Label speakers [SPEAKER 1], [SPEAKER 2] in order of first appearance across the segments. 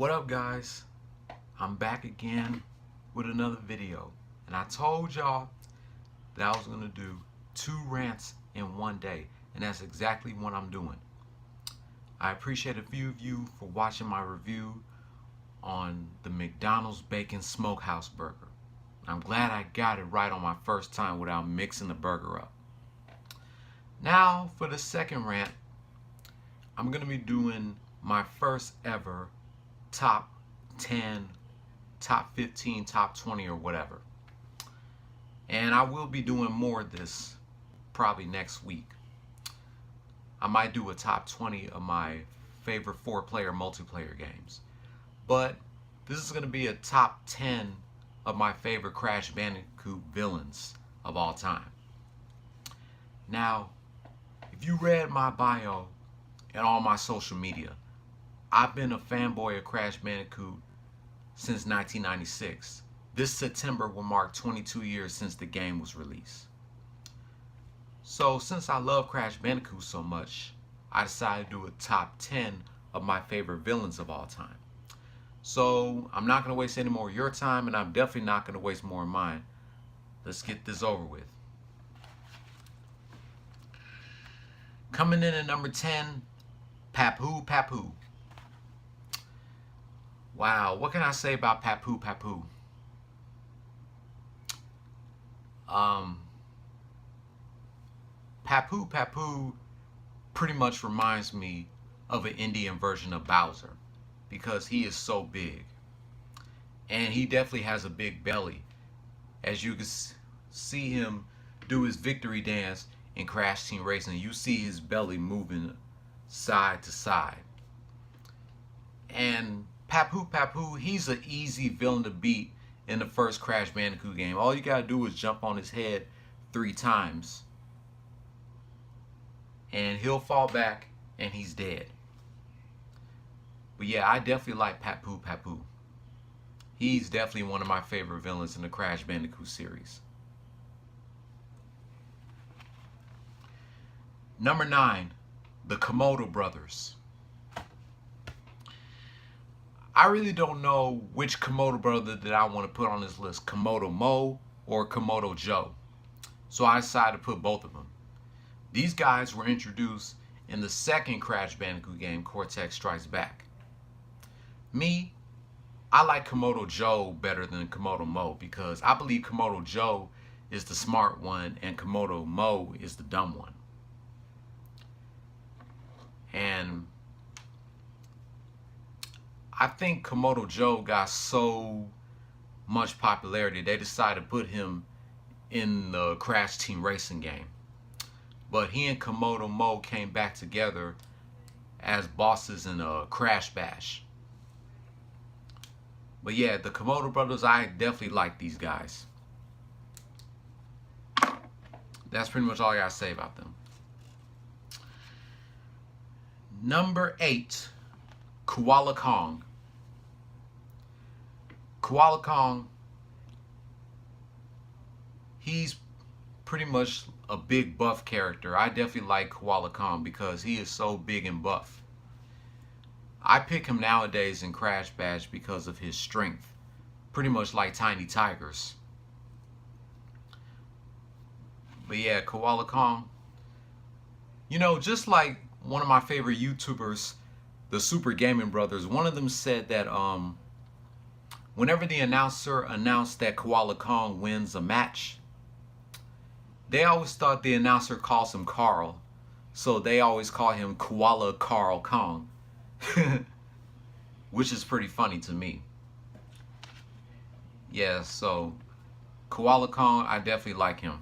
[SPEAKER 1] What up, guys? I'm back again with another video, and I told y'all that I was gonna do 2 rants in one day, and that's exactly what I'm doing. I appreciate a few of you for watching my review on the McDonald's Bacon Smokehouse Burger. I'm glad I got it right on my first time without mixing the burger up. Now for the second rant, I'm gonna be doing my first ever top 10, top 15, top 20 or whatever. And I will be doing more of this probably next week. I might do a top 20 of my favorite 4-player multiplayer games. But this is going to be a top 10 of my favorite Crash Bandicoot villains of all time. Now, if you read my bio and all my social media, I've been a fanboy of Crash Bandicoot since 1996. This September will mark 22 years since the game was released. So since I love Crash Bandicoot so much, I decided to do a top 10 of my favorite villains of all time. So I'm not going to waste any more of your time, and I'm definitely not going to waste more of mine. Let's get this over with. Coming in at number 10, Papu Papu. Wow, what can I say about Papu Papu? Papu Papu pretty much reminds me of an Indian version of Bowser because he is so big. And he definitely has a big belly. As you can see him do his victory dance in Crash Team Racing, you see his belly moving side to side. And Papu Papu, he's an easy villain to beat in the first Crash Bandicoot game. All you gotta do is jump on his head 3 times and he'll fall back and he's dead. But yeah, I definitely like Papu Papu. He's definitely one of my favorite villains in the Crash Bandicoot series. Number 9, the Komodo brothers. I really don't know which Komodo brother that I want to put on this list, Komodo Mo or Komodo Joe. So I decided to put both of them. These guys were introduced in the second Crash Bandicoot game, Cortex Strikes Back. Me, I like Komodo Joe better than Komodo Mo because I believe Komodo Joe is the smart one and Komodo Mo is the dumb one. And I think Komodo Joe got so much popularity, they decided to put him in the Crash Team Racing game. But he and Komodo Mo came back together as bosses in a Crash Bash. But yeah, the Komodo brothers, I definitely like these guys. That's pretty much all I gotta say about them. Number 8, Koala Kong. Koala Kong, he's pretty much a big buff character. I definitely like Koala Kong because he is so big and buff. I pick him nowadays in Crash Bash because of his strength, pretty much like tiny tigers. But yeah, Koala Kong, you know, just like one of my favorite YouTubers, the Super Gaming Brothers, one of them said that whenever the announcer announced that Koala Kong wins a match, they always thought the announcer calls him Carl, so they always call him Koala Carl Kong, which is pretty funny to me. Yeah, so Koala Kong, I definitely like him.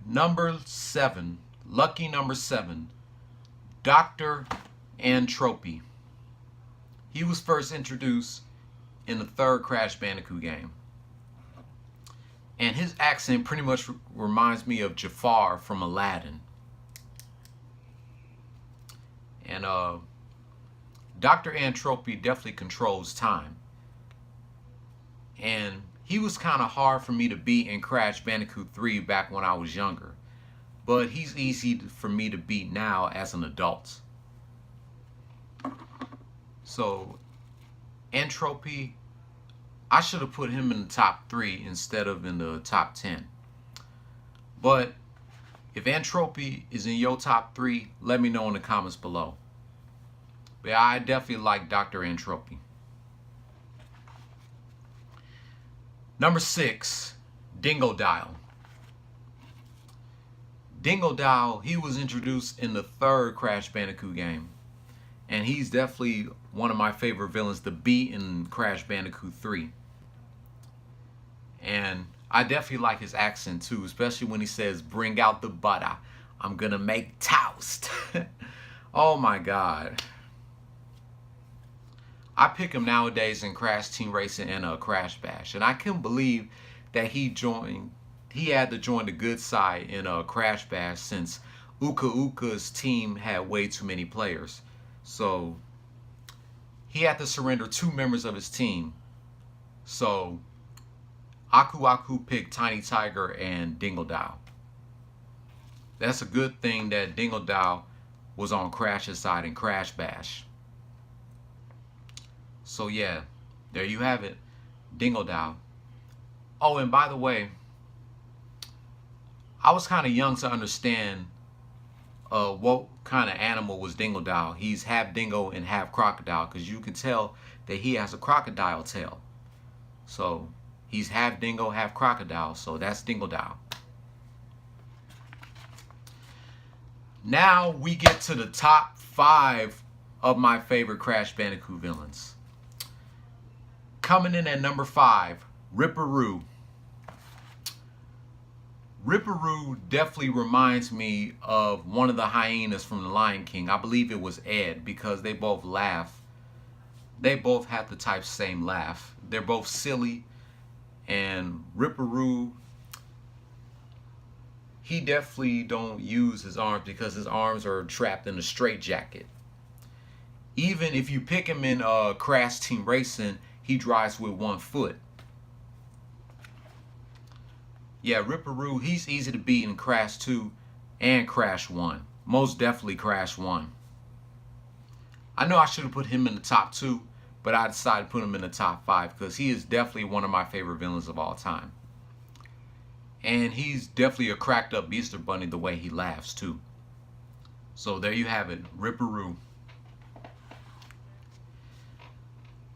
[SPEAKER 1] Number 7, lucky number 7, Dr. Antropy. He was first introduced in the 3rd Crash Bandicoot game. And his accent pretty much reminds me of Jafar from Aladdin. And Dr. Antropy definitely controls time. And he was kind of hard for me to beat in Crash Bandicoot 3 back when I was younger. But he's easy for me to beat now as an adult. So Entropy, I should have put him in the top 3 instead of in the top 10. But if Entropy is in your top 3, let me know in the comments below. But I definitely like Dr. Entropy. Number 6, Dingodile. Dingodile, he was introduced in the 3rd Crash Bandicoot game. And he's definitely one of my favorite villains to beat in Crash Bandicoot 3. And I definitely like his accent too, especially when he says, "Bring out the butter. I'm gonna make toast." Oh my God. I pick him nowadays in Crash Team Racing and Crash Bash. And I couldn't believe that he had to join the good side in Crash Bash since Uka Uka's team had way too many players. So he had to surrender 2 members of his team. So Aku Aku picked Tiny Tiger and Dingodile. That's a good thing that Dingodile was on Crash's side in Crash Bash. So yeah, there you have it, Dingodile. Oh, and by the way, I was kind of young to understand what kind of animal was Dingodile. He's half dingo and half crocodile, because you can tell that he has a crocodile tail. So he's half dingo, half crocodile, so that's Dingodile. Now we get to the top 5 of my favorite Crash Bandicoot villains. Coming in at number 5, Ripperoo. Ripperoo definitely reminds me of one of the hyenas from The Lion King. I believe it was Ed, because they both laugh. They both have the type same laugh. They're both silly. And Ripperoo, he definitely don't use his arms because his arms are trapped in a straitjacket. Even if you pick him in Crash Team Racing, he drives with 1 foot. Yeah, Ripperoo, he's easy to beat in Crash 2 and Crash 1. Most definitely Crash 1. I know I should have put him in the top 2, but I decided to put him in the top 5 because he is definitely one of my favorite villains of all time. And he's definitely a cracked up Easter Bunny the way he laughs too. So there you have it, Ripperoo.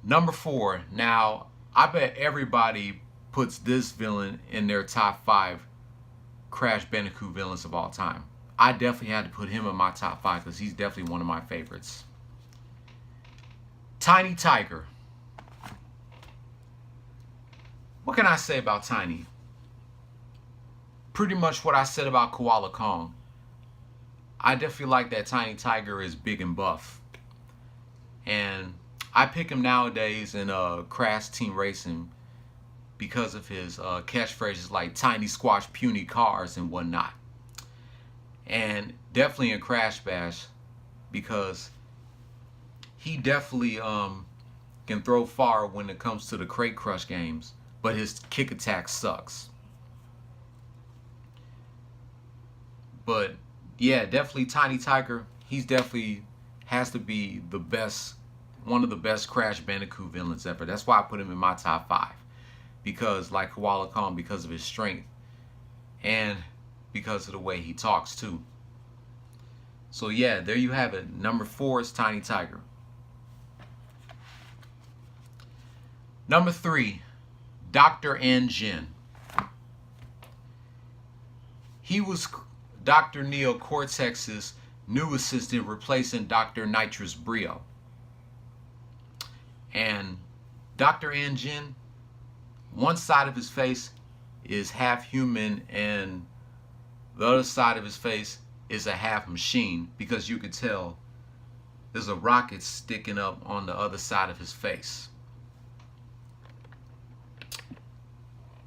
[SPEAKER 1] Number 4. Now, I bet everybody puts this villain in their top 5 Crash Bandicoot villains of all time. I definitely had to put him in my top 5 because he's definitely one of my favorites. Tiny Tiger. What can I say about Tiny? Pretty much what I said about Koala Kong. I definitely like that Tiny Tiger is big and buff. And I pick him nowadays in Crash Team Racing because of his catchphrases like tiny squash puny cars and whatnot. And definitely in Crash Bash because he definitely can throw far when it comes to the Crate Crush games, but his kick attack sucks. But yeah, definitely Tiny Tiger, he's definitely has to be the best, one of the best Crash Bandicoot villains ever. That's why I put him in my top 5. Because like Koala Kong, because of his strength and because of the way he talks too. So yeah, there you have it. Number 4 is Tiny Tiger. Number 3, Dr. N. Jin. He was Dr. Neo Cortex's new assistant, replacing Dr. Nitrous Brio. And Dr. N. Jin, one side of his face is half human and the other side of his face is a half machine, because you could tell there's a rocket sticking up on the other side of his face.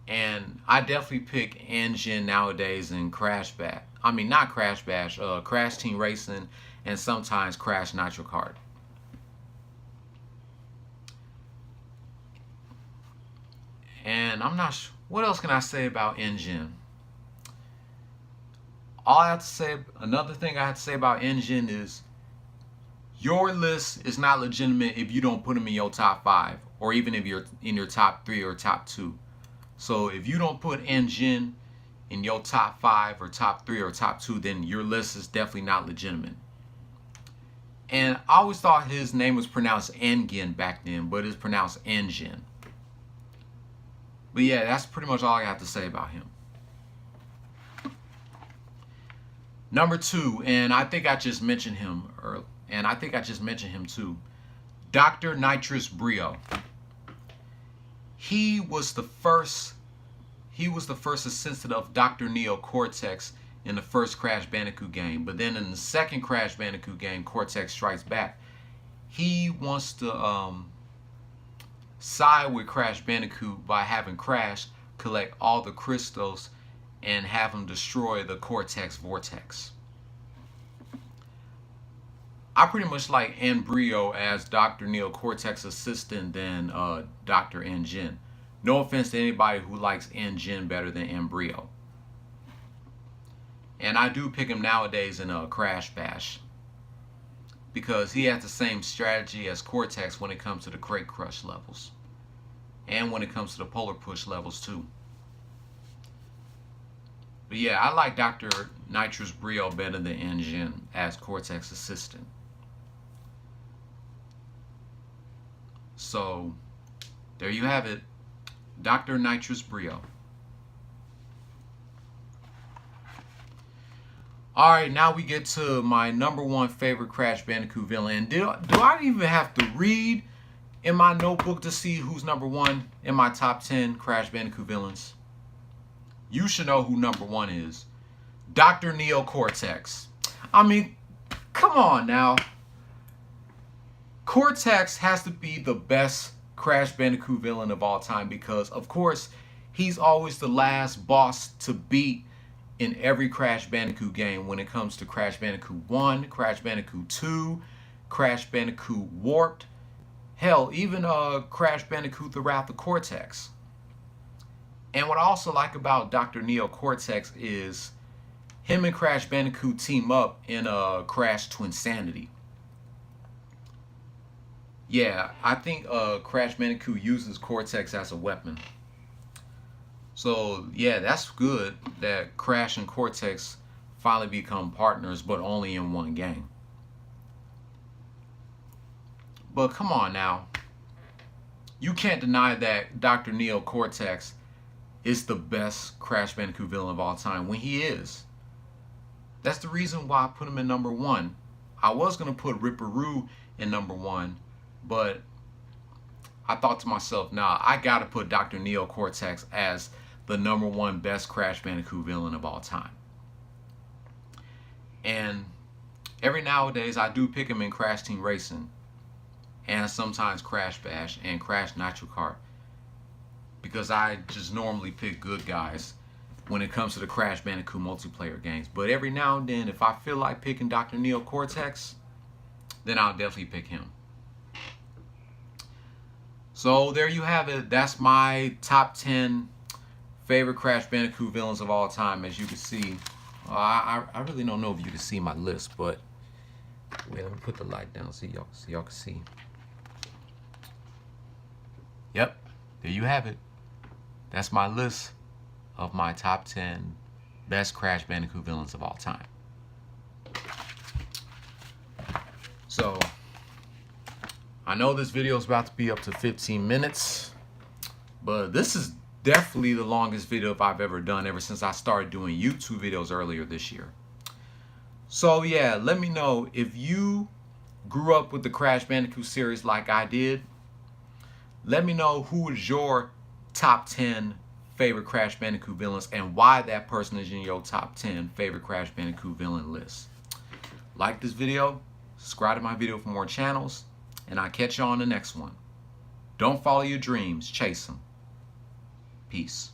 [SPEAKER 1] And I definitely pick N. Jin nowadays in Crash Bash. I mean, not Crash Bash, Crash Team Racing, and sometimes Crash Nitro Kart. And I'm not sure, what else can I say about N. Jin? All I have to say, another thing I have to say about N. Jin is Your list is not legitimate if you don't put them in your top 5, or even if you're in your top 3 or top 2. So if you don't put N. Gin in your top 5 or top 3 or top 2, then your list is definitely not legitimate. And I always thought his name was pronounced N-Gin back then, but it's pronounced N-Gin. But yeah, that's pretty much all I have to say about him. Number 2, and I think I just mentioned him earlier, and I think I just mentioned him too, Dr. Nitrous Brio. He was the first assistant of Dr. Neo Cortex in the first Crash Bandicoot game. But then in the second Crash Bandicoot game, Cortex Strikes Back, he wants to side with Crash Bandicoot by having Crash collect all the crystals and have him destroy the Cortex Vortex. I pretty much like N. Brio as Dr. Neo Cortex assistant than Dr. N. Gin. No offense to anybody who likes N. Gin better than N. Brio. And I do pick him nowadays in a Crash Bash, because he has the same strategy as Cortex when it comes to the Crate Crush levels. And when it comes to the Polar Push levels too. But yeah, I like Dr. Nitrous Brio better than N. Gin as Cortex assistant. So, there you have it. Dr. Nitrous Brio. Alright, now we get to my number 1 favorite Crash Bandicoot villain. Do I even have to read in my notebook to see who's number 1 in my top 10 Crash Bandicoot villains? You should know who number 1 is. Dr. Neo Cortex. I mean, come on now. Cortex has to be the best Crash Bandicoot villain of all time because, of course, he's always the last boss to beat in every Crash Bandicoot game when it comes to Crash Bandicoot 1, Crash Bandicoot 2, Crash Bandicoot Warped, hell, even Crash Bandicoot The Wrath of Cortex. And what I also like about Dr. Neo Cortex is him and Crash Bandicoot team up in Crash Twinsanity. Yeah, I think Crash Bandicoot uses Cortex as a weapon. So yeah, that's good that Crash and Cortex finally become partners, but only in one game. But come on now. You can't deny that Dr. Neo Cortex is the best Crash Bandicoot villain of all time when he is. That's the reason why I put him in number 1. I was going to put Ripperoo in number 1, but I thought to myself, nah, I got to put Dr. Neo Cortex as the number 1 best Crash Bandicoot villain of all time. And every nowadays I do pick him in Crash Team Racing and sometimes Crash Bash and Crash Nitro Kart, because I just normally pick good guys when it comes to the Crash Bandicoot multiplayer games. But every now and then, if I feel like picking Dr. Neo Cortex, then I'll definitely pick him. So there you have it. That's my top 10 favorite Crash Bandicoot villains of all time. As you can see, I really don't know if you can see my list, but wait, let me put the light down so y'all can see. Yep, there you have it. That's my list of my top 10 best Crash Bandicoot villains of all time. So, I know this video is about to be up to 15 minutes, but this is definitely the longest video I've ever done ever since I started doing YouTube videos earlier this year. So yeah, let me know if you grew up with the Crash Bandicoot series like I did. Let me know who is your top 10 favorite Crash Bandicoot villains and why that person is in your top 10 favorite Crash Bandicoot villain list. Like this video, subscribe to my video for more channels, and I'll catch you on the next one. Don't follow your dreams, chase them. Peace.